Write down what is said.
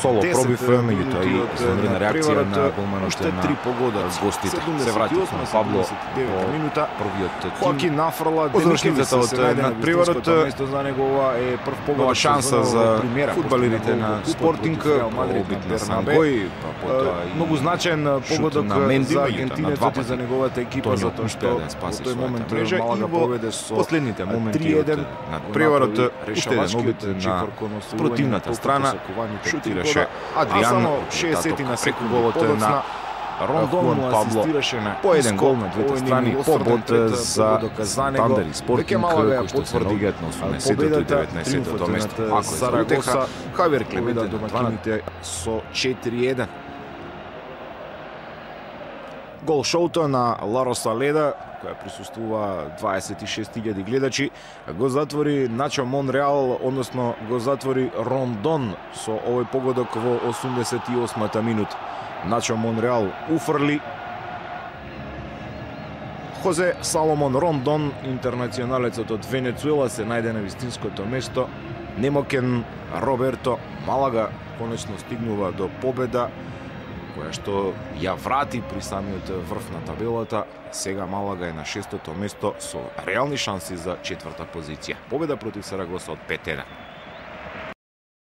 соло пробив, меѓутоа и извонредна реакција на голманот на гостите. Се враќа на Пабло минута. Првиот Хоаки нафрла Завршницата од надпреварот за негова е прв погодок. Нова шанса за фудбалерите на Спортинг, обид на Сангој, многу значаен погодок за аргентинецот и за неговата екипа, затоа што во тој момент Малага поведе со последните моменти од надпреварот, уште еден обид на противната страна, шутираше Адриан, 60 на секунда голот на Рондон Пабло по еден гол на двете страни, побод за Тандер и Спортинг, кои што се надигат на 80-тото и 19-тото место. Ако е за утеха, Хавиер Клемете на домакините со 4-1. Гол шоуто на Лароса Леда, која присуствува 26.000 гледачи, го затвори Начо Монреал, односно го затвори Рондон со овој погодок во 88-та минута. Начо Монреал уфрли. Хозе Саломон Рондон, интернационалецот од Венецуела, се најде на вистинското место. Немокен Роберто Малага конечно стигнува до победа, која што ја врати при самиот врв на табелата. Сега Малага е на 6-то место со реални шанси за 4-та позиција. Победа против Сарагоса од 5-1.